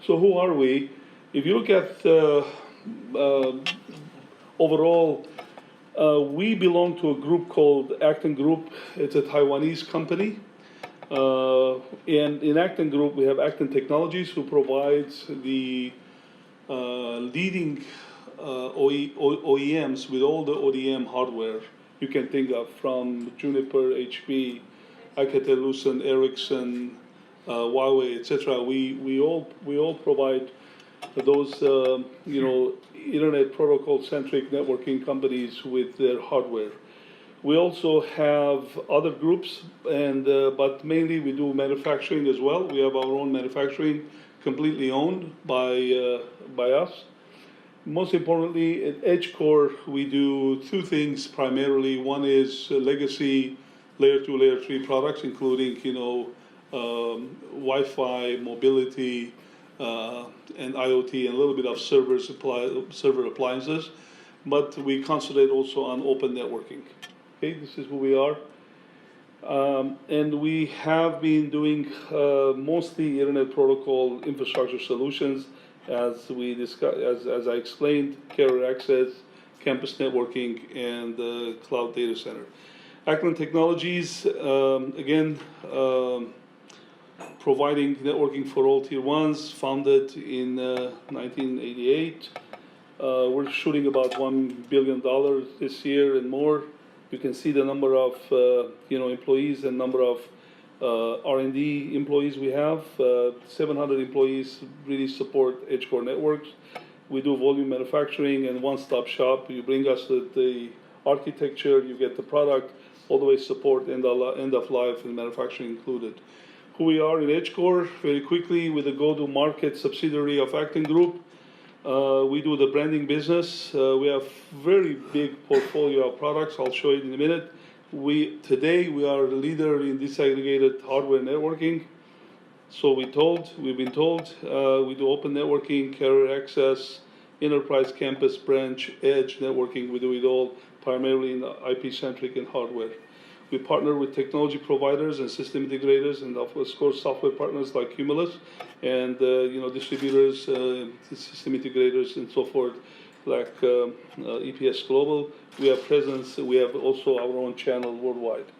So who are we? If you look at overall, we belong to a group called Acton Group. It's a Taiwanese company. And in Acton Group, we have Acton Technologies, who provides the leading OEMs with all the ODM hardware you can think of, from Juniper, HP, Alcatel-Lucent, Ericsson, Huawei, etc. We all provide those Internet protocol-centric networking companies with their hardware. We also have other groups, but mainly we do manufacturing as well. We have our own manufacturing, completely owned by us. Most importantly, at Edgecore, we do two things primarily. One is legacy layer 2, layer 3 products, including Wi-Fi, mobility, and IoT, and a little bit of server appliances. But we concentrate also on open networking. Okay, this is who we are. And we have been doing mostly Internet protocol infrastructure solutions, as we discussed, as I explained, carrier access, campus networking, and cloud data center. Acton Technologies, again, providing networking for all tier ones, founded in 1988. We're shooting about $1 billion this year and more. You can see the number of employees and number of R&D employees we have. 700 employees really support Edgecore Networks. We do volume manufacturing and one-stop shop. You bring us the architecture, you get the product, all the way support, end of life, and manufacturing included. Who we are in Edgecore, very quickly, with the go-to-market subsidiary of Acton Group. We do the branding business. We have very big portfolio of products. I'll show you in a minute. Today we are the leader in disaggregated hardware networking. So we've been told. We do open networking, carrier access, enterprise, campus, branch, edge networking. We do it all primarily in IP-centric and hardware. We partner with technology providers and system integrators, and of course software partners like Cumulus, and distributors, system integrators, and so forth, like EPS Global. We have presence. We have also our own channel worldwide.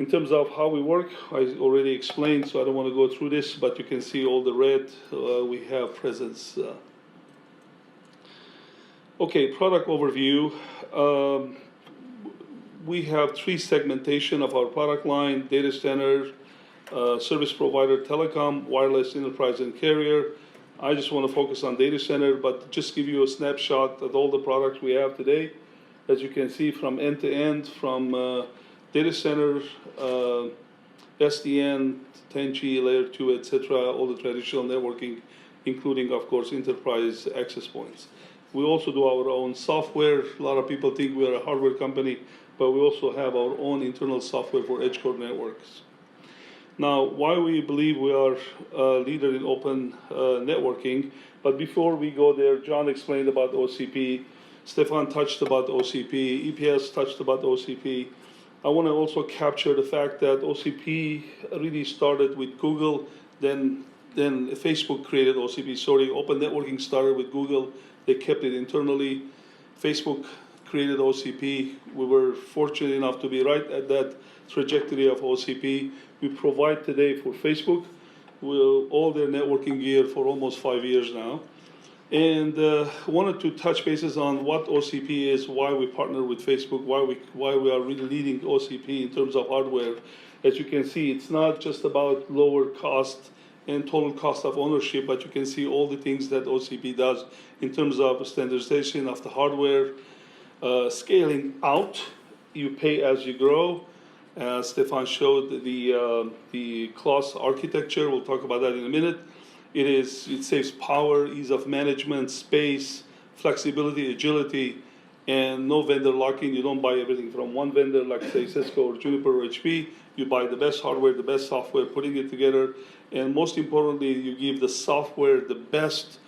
In terms of how we work, I already explained, so I don't want to go through this, but you can see all the red. We have presence. Okay, product overview. We have three segmentation of our product line: data center, service provider, telecom, wireless, enterprise, and carrier. I just want to focus on data center, but just give you a snapshot of all the products we have today. As you can see, from end to end, from data center, SDN, 10G, layer 2, etc., all the traditional networking, including, of course, enterprise access points. We also do our own software. A lot of people think we are a hardware company, but we also have our own internal software for Edgecore Networks. Now, why we believe we are a leader in open networking, but before we go there, John explained about OCP, Stefan touched about OCP, EPS touched about OCP. I want to also capture the fact that OCP really started with Google, then Facebook created OCP. Sorry, open networking started with Google, they kept it internally. Facebook created OCP. We were fortunate enough to be right at that trajectory of OCP. We provide today for Facebook all their networking gear for almost 5 years now. And wanted to touch bases on what OCP is, why we partner with Facebook, why we are really leading OCP in terms of hardware. As you can see, it's not just about lower cost and total cost of ownership, but you can see all the things that OCP does in terms of standardization of the hardware, scaling out. You pay as you grow. Stefan showed the class architecture. We'll talk about that in a minute. It saves power, ease of management, space, flexibility, agility, and no vendor lock-in. You don't buy everything from one vendor, like say Cisco or Juniper or HP. You buy the best hardware, the best software, putting it together, and most importantly, you give the software the best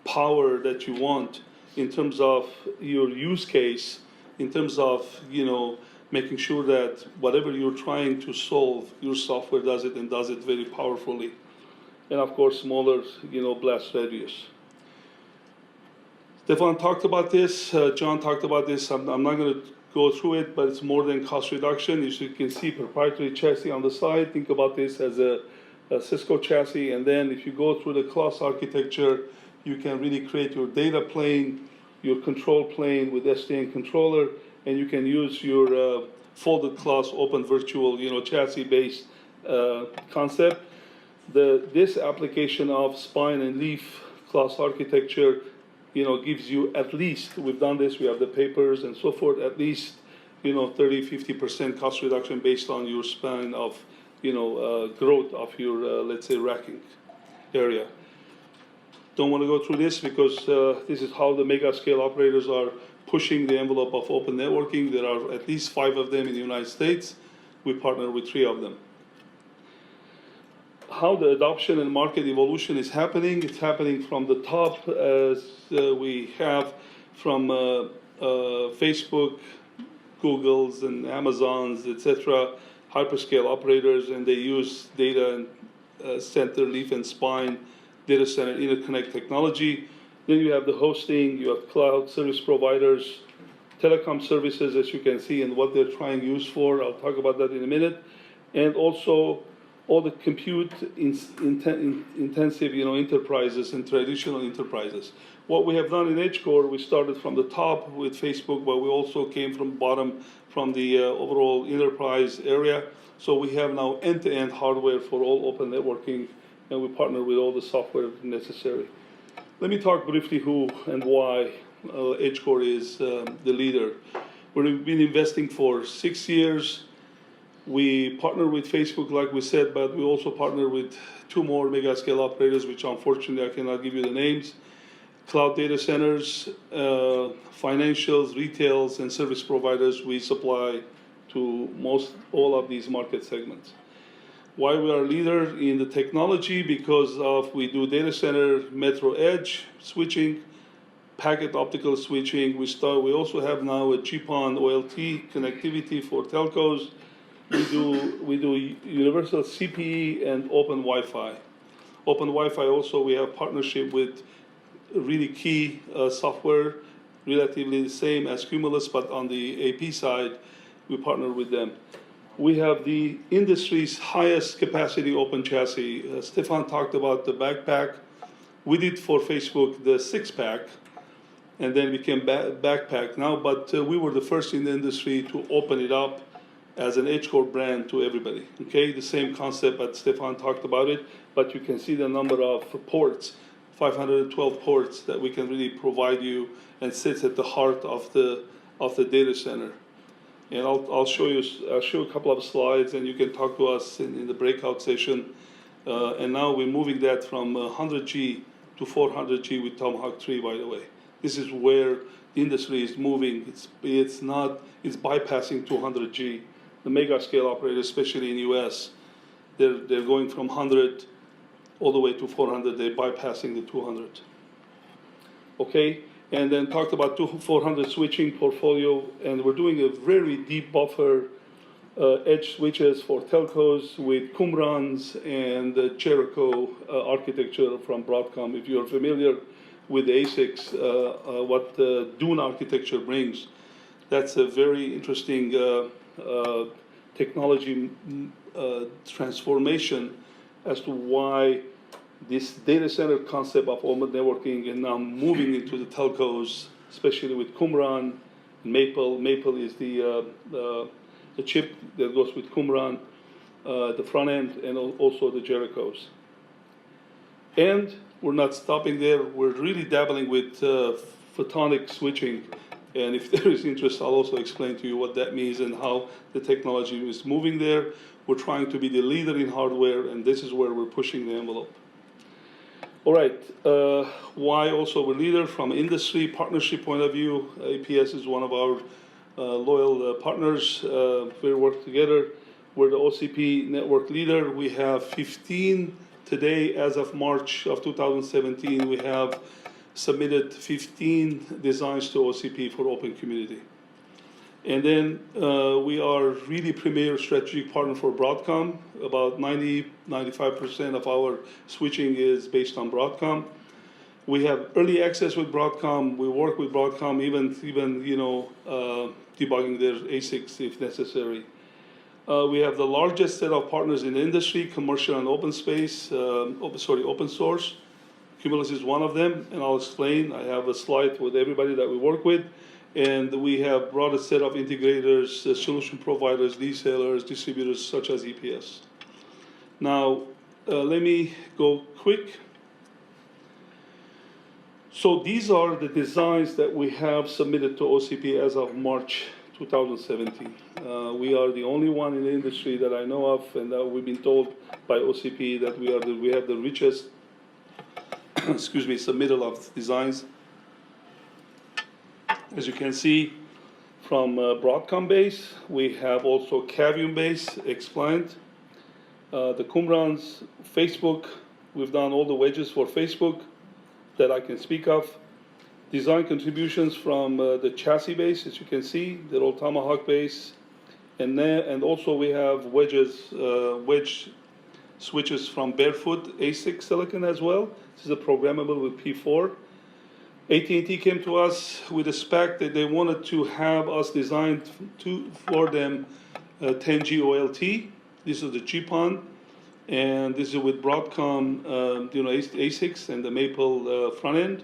power that you want in terms of your use case, in terms of making sure that whatever you're trying to solve, your software does it and does it very powerfully. and of course smaller, blast radius. Stefan talked about this, John talked about this. I'm not going to go through it, but it's more than cost reduction. As you can see, proprietary chassis on the side. Think about this as a Cisco chassis, and then if you go through the class architecture, you can really create your data plane, your control plane with SDN controller, and you can use your folded class open virtual, chassis-based concept. This application of spine and leaf class architecture, gives you at least, we've done this, we have the papers and so forth, at least, 30-50% cost reduction based on your span of, growth of your, let's say, racking area. Don't want to go through this because this is how the mega scale operators are pushing the envelope of open networking. There are at least 5 of them in the United States. We partner with 3 of them. How the adoption and market evolution is happening, it's happening from the top, as we have from Facebook, Google's and Amazon's, etc., hyperscale operators, and they use data and center, leaf and spine, Datacenter Interconnect technology. Then you have the hosting, you have cloud service providers, telecom services, as you can see, and what they're trying to use for. I'll talk about that in a minute. And also all the compute intensive, enterprises and traditional enterprises. What we have done in Edgecore, we started from the top with Facebook, but we also came from bottom from the overall enterprise area. So we have now end-to-end hardware for all open networking, and we partner with all the software necessary. Let me talk briefly who and why Edgecore is the leader. We've been investing for 6 years. We partner with Facebook, like we said, but we also partner with 2 more mega scale operators, which unfortunately I cannot give you the names. Cloud data centers, financials, retails, and service providers. We supply to all of these market segments. Why we are leader in the technology? Because we do data center metro edge switching, packet optical switching. We also have now a GPON OLT connectivity for telcos. We do universal CPE and open Wi-Fi. Open Wi-Fi also, we have partnership with really key software, relatively the same as Cumulus, but on the AP side, we partner with them. We have the industry's highest capacity open chassis. Stefan talked about the backpack. We did for Facebook the 6-pack, and then became backpack now, but we were the first in the industry to open it up as an Edgecore brand to everybody. Okay, the same concept, but Stefan talked about it, but you can see the number of ports, 512 ports that we can really provide you, and sits at the heart of the data center. And I'll show you a couple of slides, and you can talk to us in the breakout session. And now we're moving that from 100G to 400G with Tomahawk 3, by the way. This is where the industry is moving. It's bypassing 200G. The mega scale operators, especially in US, they're going from 100 all the way to 400. They're bypassing the 200. Okay, and then talked about 400 switching portfolio, and we're doing a very deep buffer edge switches for telcos with Qumrans and the Jericho architecture from Broadcom. If you're familiar with the ASICs, what the Dune architecture brings, that's a very interesting technology transformation as to why this data center concept of open networking and now moving into the telcos, especially with Qumran, Maple. Maple is the chip that goes with Qumran, the front end, and also the Jerichos. And we're not stopping there. We're really dabbling with photonic switching. And if there is interest, I'll also explain to you what that means and how the technology is moving there. We're trying to be the leader in hardware, and this is where we're pushing the envelope. All right, why also we're leader from industry partnership point of view. APS is one of our loyal partners. We work together. We're the OCP network leader. We have 15 today, as of March of 2017, we have submitted 15 designs to OCP for open community. And then we are really premier strategic partner for Broadcom. About 95% of our switching is based on Broadcom. We have early access with Broadcom. We work with Broadcom, even debugging their ASICs if necessary. We have the largest set of partners in the industry, commercial and open source. Cumulus is one of them, and I'll explain. I have a slide with everybody that we work with. And we have broader set of integrators, solution providers, resellers, distributors, such as EPS. Now, let me go quick. So these are the designs that we have submitted to OCP as of March 2017. We are the only one in the industry that I know of, and we've been told by OCP that we have the richest, submittal of designs. As you can see from Broadcom base, we have also Cavium base, Xpliant, the Qumrans, Facebook. We've done all the wedges for Facebook that I can speak of. Design contributions from the chassis base, as you can see, the old Tomahawk base. And also we have wedge switches from Barefoot ASIC silicon as well. This is a programmable with P4. AT&T came to us with a spec that they wanted to have us design for them 10G OLT. This is the GPON, and this is with Broadcom, ASICs and the Maple front end.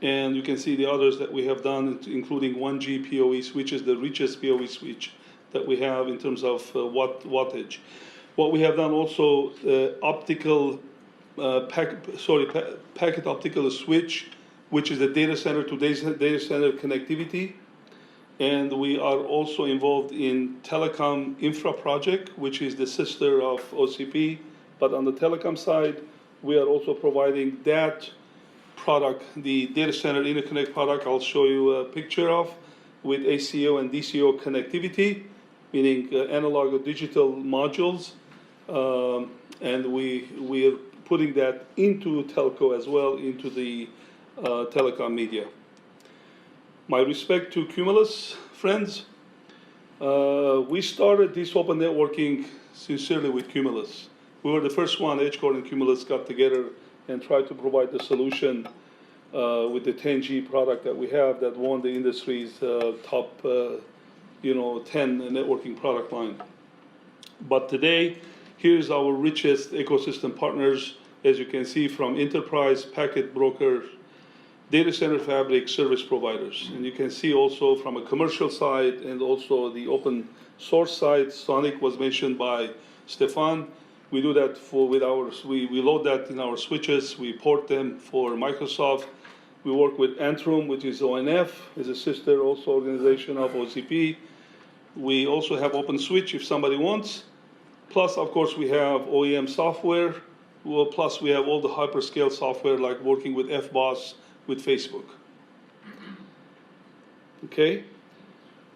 And you can see the others that we have done, including 1G PoE switches, the richest PoE switch that we have in terms of wattage. What we have done also, packet optical switch, which is the data center to data center connectivity. And we are also involved in telecom infra project, which is the sister of OCP. But on the telecom side, we are also providing that product, the Datacenter Interconnect product I'll show you a picture of, with ACO and DCO connectivity, meaning analog or digital modules. And we are putting that into telco as well, into the telecom media. My respect to Cumulus, friends. We started this open networking sincerely with Cumulus. We were the first one, Edgecore and Cumulus got together and tried to provide the solution with the 10G product that we have that won the industry's top 10 networking product line. But today, here's our richest ecosystem partners, as you can see, from enterprise, packet broker, data center fabric, service providers. And you can see also from a commercial side and also the open source side. Sonic was mentioned by Stefan. We do that we load that in our switches. We port them for Microsoft. We work with Antrum, which is ONF, is a sister also organization of OCP. We also have OpenSwitch if somebody wants. Plus, of course, we have OEM software. Well, plus we have all the hyperscale software, like working with FBOSS, with Facebook. Okay.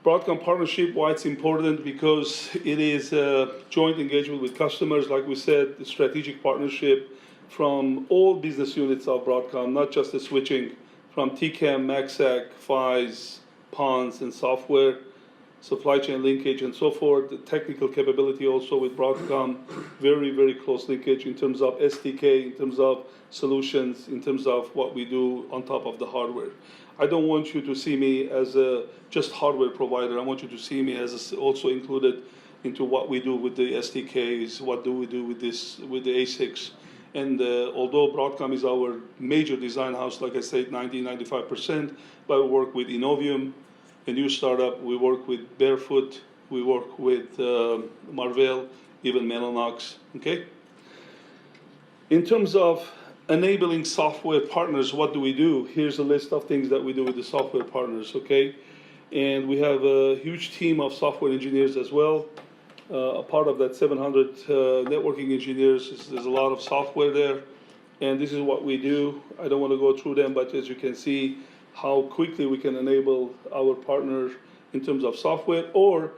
Broadcom Partnership, why it's important? Because it is a joint engagement with customers, like we said, the strategic partnership from all business units of Broadcom, not just the switching, from TCAM, MACSAC, PHYs, PONs, and software, supply chain linkage, and so forth. The technical capability also with Broadcom, very, very close linkage in terms of SDK, in terms of solutions, in terms of what we do on top of the hardware. I don't want you to see me as a just hardware provider. I want you to see me as also included into what we do with the SDKs, what do we do with the ASICs. And although Broadcom is our major design house, like I said, 95%, but we work with Innovium, a new startup. We work with Barefoot. We work with Marvell, even Mellanox. Okay. In terms of enabling software partners, what do we do? Here's a list of things that we do with the software partners. Okay, and we have a huge team of software engineers as well. A part of that 700 networking engineers, there's a lot of software there, and this is what we do. I don't want to go through them, but as you can see, how quickly we can enable our partners in terms of software. Or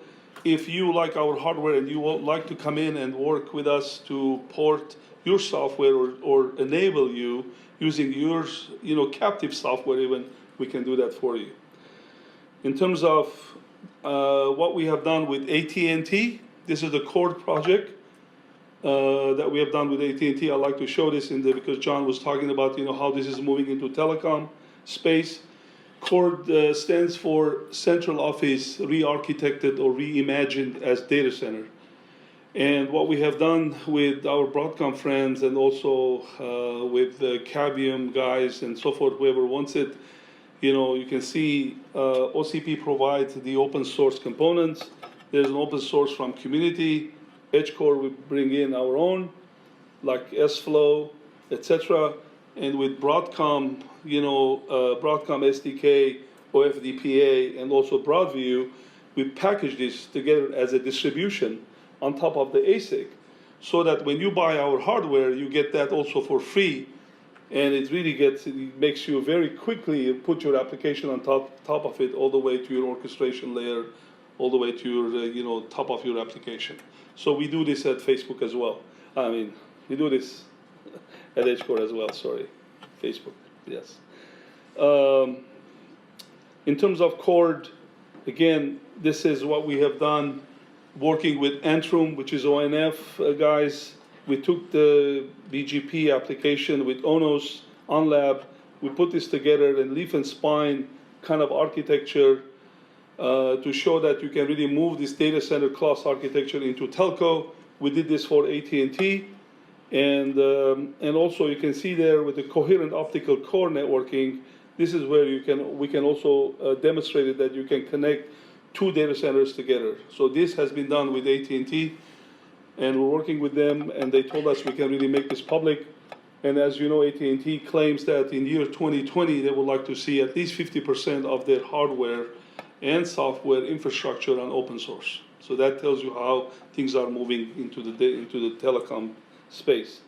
if you like our hardware and you would like to come in and work with us to port your software or enable you using yours, captive software even, we can do that for you. In terms of what we have done with AT&T. This is the Chord project that we have done with AT&T. I'd like to show this because John was talking about how this is moving into telecom space. Chord stands for Central Office Re-architected or Reimagined as Data Center. And what we have done with our Broadcom friends and also with the Cavium guys and so forth, whoever wants it, you can see OCP provides the open source components. There's an open source from community. Edgecore, we bring in our own, like SFlow, etc. And with Broadcom, Broadcom SDK, OFDPA, and also Broadview, we package this together as a distribution on top of the ASIC, so that when you buy our hardware, you get that also for free, and it makes you very quickly put your application on top of it, all the way to your orchestration layer, all the way to your top of your application. So we do this at Facebook as well. We do this at Edgecore as well. Sorry, Facebook. Yes. In terms of Chord, again, this is what we have done. Working with Antrum, which is ONF guys, we took the BGP application with Onos, OnLab, we put this together in leaf and spine kind of architecture to show that you can really move this data center class architecture into telco. We did this for AT&T, and also you can see there with the coherent optical core networking, this is where we can also demonstrate it, that you can connect two data centers together. So this has been done with AT&T, and we're working with them, and they told us we can really make this public. And as you know, AT&T claims that in year 2020, they would like to see at least 50% of their hardware and software infrastructure on open source. So that tells you how things are moving into the telecom space.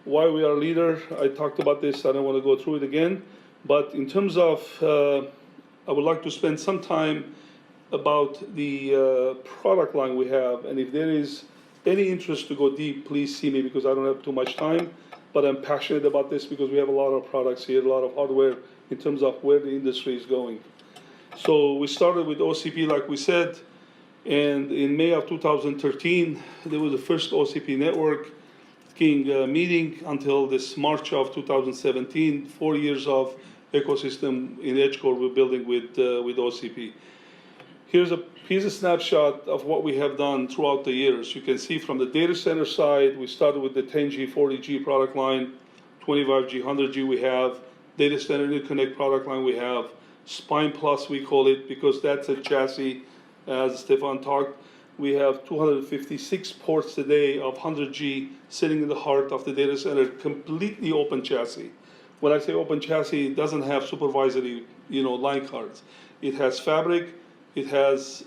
Why we are a leader, I talked about this, I don't want to go through it again. But in terms of, I would like to spend some time about the product line we have, and if there is any interest to go deep, please see me, because I don't have too much time, but I'm passionate about this because we have a lot of products here, a lot of hardware in terms of where the industry is going. So we started with OCP, like we said, and in May of 2013, there was the first OCP networking meeting until this March of 2017, 4 years of ecosystem in Edgecore we're building with OCP. Here's a snapshot of what we have done throughout the years. You can see from the data center side, we started with the 10G, 40G product line, 25G, 100G we have, Datacenter Interconnect product line we have, Spine Plus we call it, because that's a chassis, as Stefan talked. We have 256 ports today of 100G sitting in the heart of the data center, completely open chassis. When I say open chassis, it doesn't have supervisory, line cards. It has fabric. It has.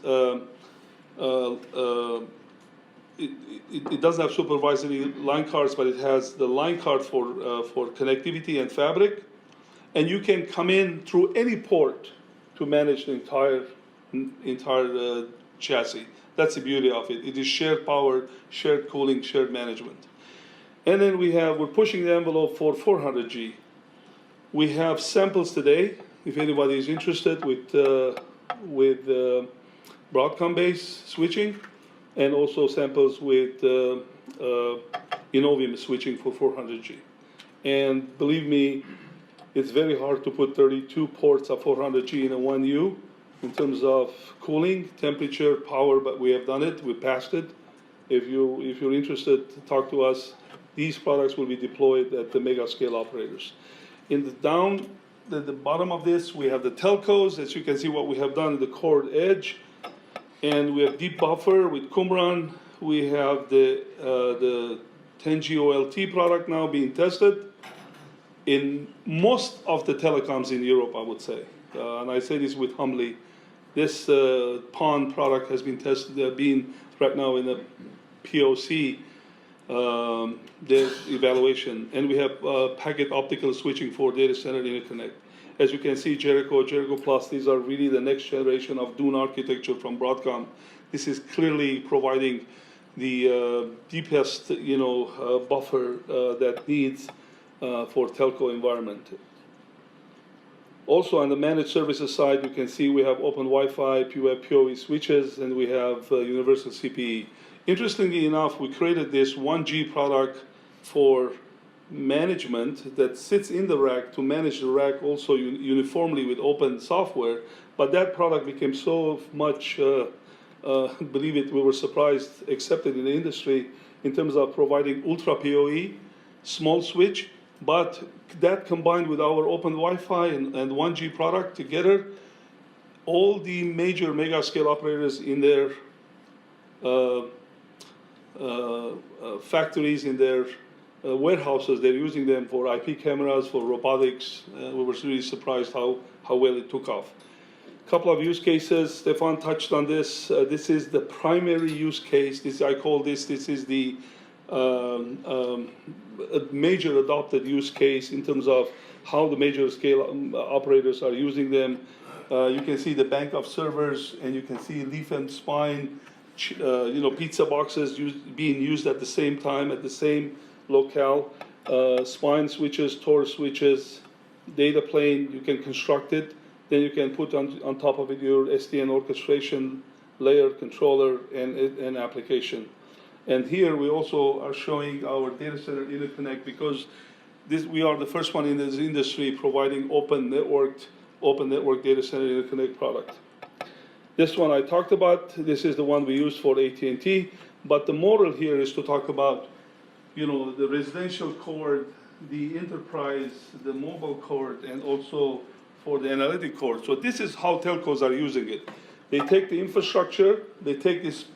It doesn't have supervisory line cards, but it has the line card for connectivity and fabric, and you can come in through any port to manage the entire chassis. That's the beauty of it. It is shared power, shared cooling, shared management. And then we're pushing the envelope for 400G. We have samples today, if anybody is interested, with Broadcom-based switching, and also samples with Innovium switching for 400G. And believe me, it's very hard to put 32 ports of 400G in a 1U in terms of cooling, temperature, power, but we have done it, we passed it. If you're interested, talk to us. These products will be deployed at the mega scale operators. In the bottom of this, we have the telcos. As you can see, what we have done in the Chord Edge, and we have deep buffer with Qumran. We have the 10G OLT product now being tested in most of the telecoms in Europe, I would say. And I say this with humbly. This PON product has been tested, being right now in the POC, the evaluation. And we have packet optical switching for data center interconnect. As you can see, Jericho Plus, these are really the next generation of Dune architecture from Broadcom. This is clearly providing the deepest, buffer that needs for telco environment. Also on the managed services side, you can see we have open Wi-Fi, we have PoE switches, and we have universal CPE. Interestingly enough, we created this 1G product for management that sits in the rack to manage the rack also uniformly with open software. But that product became so much, believe it, we were surprised, accepted in the industry in terms of providing ultra PoE, small switch, but that combined with our open Wi-Fi and 1G product together, all the major mega scale operators in their factories, in their warehouses, they're using them for IP cameras, for robotics. We were really surprised how well it took off. A couple of use cases, Stefan touched on this. This is the primary use case. I call this is the a major adopted use case in terms of how the major scale operators are using them. You can see the bank of servers, and you can see leaf and spine, pizza boxes being used at the same time, at the same locale. Spine switches, Tor switches, data plane, you can construct it. Then you can put on top of it your SDN orchestration layer, controller, and application. And here we also are showing our Datacenter Interconnect, because we are the first one in this industry providing open network Datacenter Interconnect product. This one I talked about. This is the one we use for AT&T. But the model here is to talk about, the residential cord, the enterprise, the mobile cord, and also for the analytic cord. So this is how telcos are using it. They take the infrastructure, they take this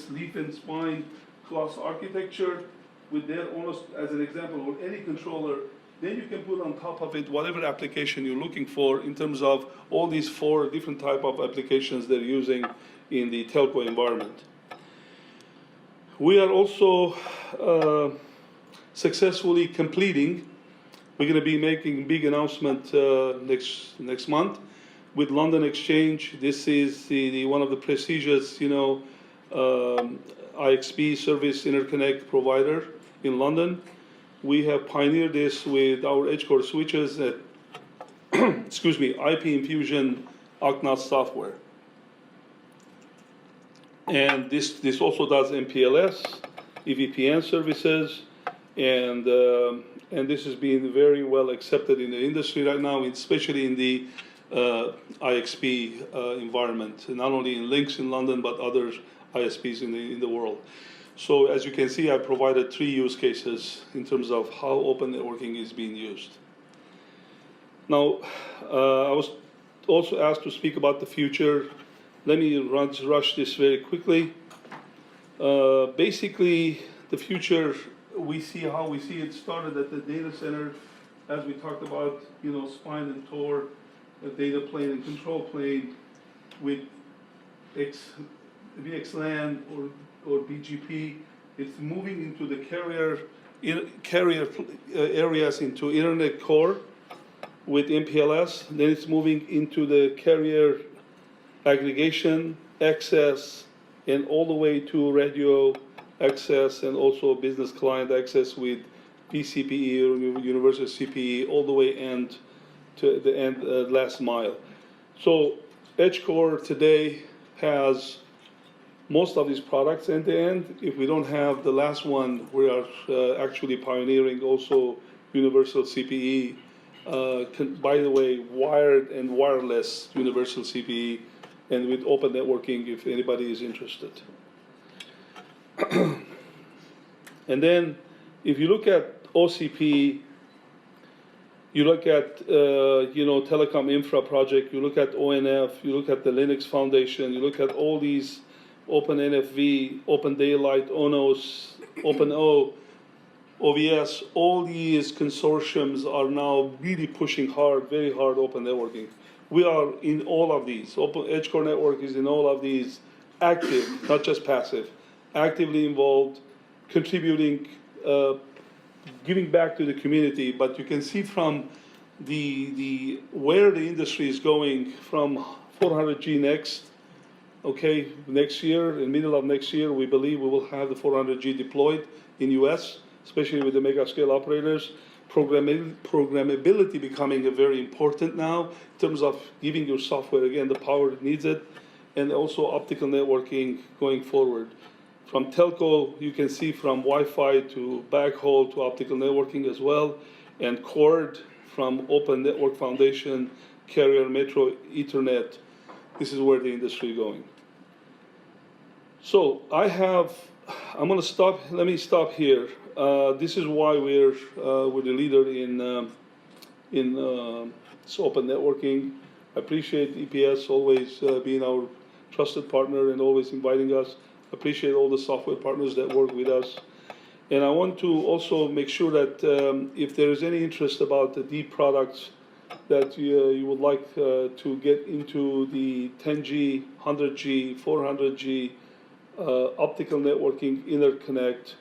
leaf and spine class architecture with their own, as an example, or any controller. Then you can put on top of it whatever application you're looking for in terms of all these 4 different type of applications they're using in the telco environment. We are also successfully completing. We're going to be making a big announcement next month with London Exchange. This is one of the prestigious, IXP service interconnect provider in London. We have pioneered this with our Edgecore switches at, IP Infusion OCNOS software. And this also does MPLS, EVPN services, and this is being very well accepted in the industry right now, especially in the IXP environment, not only in Links in London, but other ISPs in the world. So as you can see, I provided 3 use cases in terms of how open networking is being used. Now, I was also asked to speak about the future. Let me rush this very quickly. Basically, the future, we see how we see it started at the data center, as we talked about, spine and Tor, data plane and control plane with VXLAN or BGP. It's moving into the carrier areas, into Internet core with MPLS. Then it's moving into the carrier aggregation, access, and all the way to radio access, and also business client access with PCPE or universal CPE, all the way to the end, last mile. So Edgecore today has most of these products end to end. If we don't have the last one, we are actually pioneering also universal CPE. By the way, wired and wireless universal CPE, and with open networking if anybody is interested. And then if you look at OCP, you look at telecom infra project, you look at ONF, you look at the Linux Foundation, you look at all these Open NFV, Open Daylight, ONOS, OpenO, OVS, all these consortiums are now really pushing hard, very hard open networking. We are in all of these. Edgecore Network is in all of these, active, not just passive, actively involved, contributing, giving back to the community. But you can see from where the industry is going from 400G next. Okay, next year, in middle of next year, we believe we will have the 400G deployed in US, especially with the mega scale operators. programmability becoming a very important now in terms of giving your software, again, the power it needs it, and also optical networking going forward. From telco, you can see from Wi-Fi to backhaul to optical networking as well, and cord from Open Network Foundation, carrier, metro, Ethernet. This is where the industry is going. So I'm going to stop. Let me stop here. This is why we're the leader in open networking. I appreciate EPS always being our trusted partner and always inviting us. Appreciate all the software partners that work with us. And I want to also make sure that if there is any interest about the deep products that you would like to get into the 10G, 100G, 400G, optical networking, interconnect,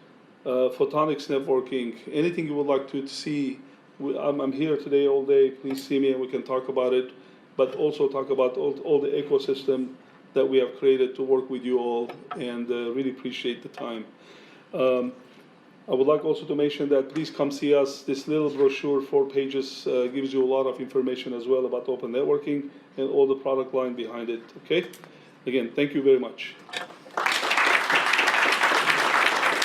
photonics networking, anything you would like to see, I'm here today all day. Please see me and we can talk about it, but also talk about all the ecosystem that we have created to work with you all, and really appreciate the time. I would like also to mention that please come see us. This little brochure, 4 pages, gives you a lot of information as well about open networking and all the product line behind it, okay? Again, thank you very much.